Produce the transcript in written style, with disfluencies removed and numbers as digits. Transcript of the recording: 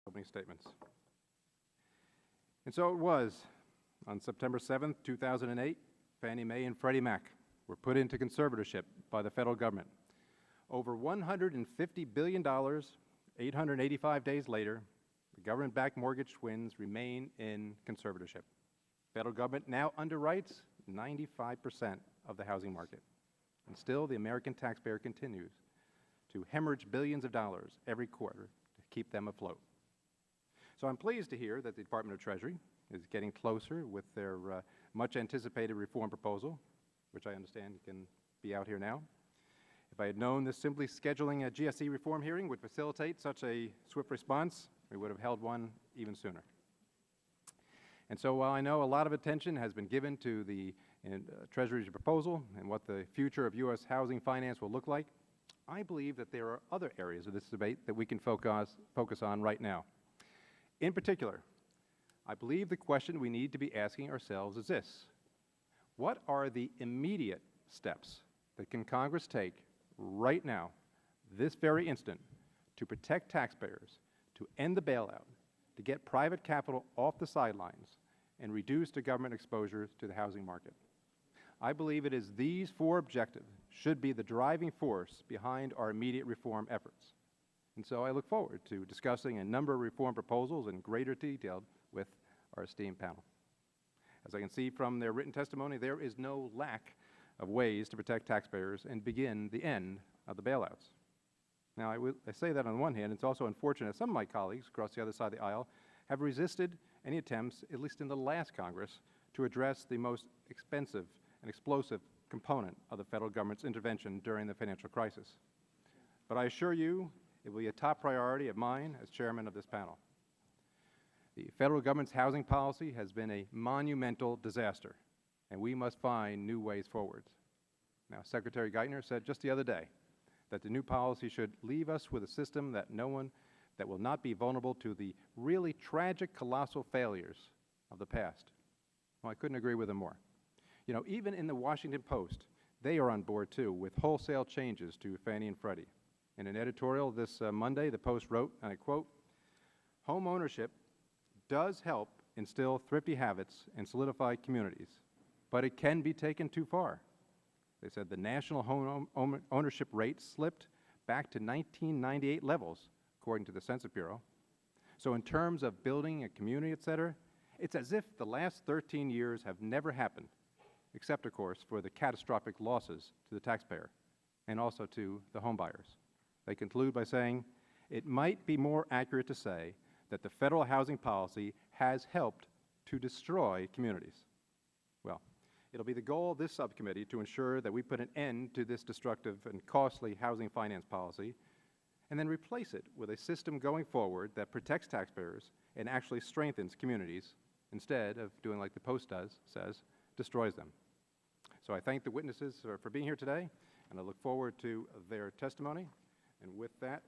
Opening statements. And so it was. On September 7th, 2008, Fannie Mae and Freddie Mac were put into conservatorship by the federal government. Over $150 billion, 885 days later, the government-backed mortgage twins remain in conservatorship. The federal government now underwrites 95% of the housing market. And still, the American taxpayer continues to hemorrhage billions of dollars every quarter to keep them afloat. So I'm pleased to hear that the Department of Treasury is getting closer with their much-anticipated reform proposal, which I understand can be out here now. If I had known that simply scheduling a GSE reform hearing would facilitate such a swift response, we would have held one even sooner. And so while I know a lot of attention has been given to the Treasury's proposal and what the future of U.S. housing finance will look like, I believe that there are other areas of this debate that we can focus on right now. In particular, I believe the question we need to be asking ourselves is this: what are the immediate steps that can Congress take right now, this very instant, to protect taxpayers, to end the bailout, to get private capital off the sidelines, and reduce the government exposure to the housing market? I believe it is these four objectives should be the driving force behind our immediate reform efforts. And so I look forward to discussing a number of reform proposals in greater detail with our esteemed panel. As I can see from their written testimony, there is no lack of ways to protect taxpayers and begin the end of the bailouts. Now, I say that on the one hand. It's also unfortunate some of my colleagues across the other side of the aisle have resisted any attempts, at least in the last Congress, to address the most expensive and explosive component of the federal government's intervention during the financial crisis. But I assure you, it will be a top priority of mine as chairman of this panel. The federal government's housing policy has been a monumental disaster, and we must find new ways forward. Now, Secretary Geithner said just the other day that the new policy should leave us with a system that will not be vulnerable to the really tragic, colossal failures of the past. Well, I couldn't agree with him more. You know, even in the Washington Post, they are on board, too, with wholesale changes to Fannie and Freddie. In an editorial this Monday, the Post wrote, and I quote, "Home ownership does help instill thrifty habits and solidify communities, but it can be taken too far." They said the national home ownership rate slipped back to 1998 levels, according to the Census Bureau. So in terms of building a community, et cetera, it's as if the last 13 years have never happened, except, of course, for the catastrophic losses to the taxpayer and also to the home buyers. They conclude by saying, it might be more accurate to say that the federal housing policy has helped to destroy communities. Well, it'll be the goal of this subcommittee to ensure that we put an end to this destructive and costly housing finance policy and then replace it with a system going forward that protects taxpayers and actually strengthens communities instead of doing like the Post says, destroys them. So I thank the witnesses for being here today, and I look forward to their testimony. And with that,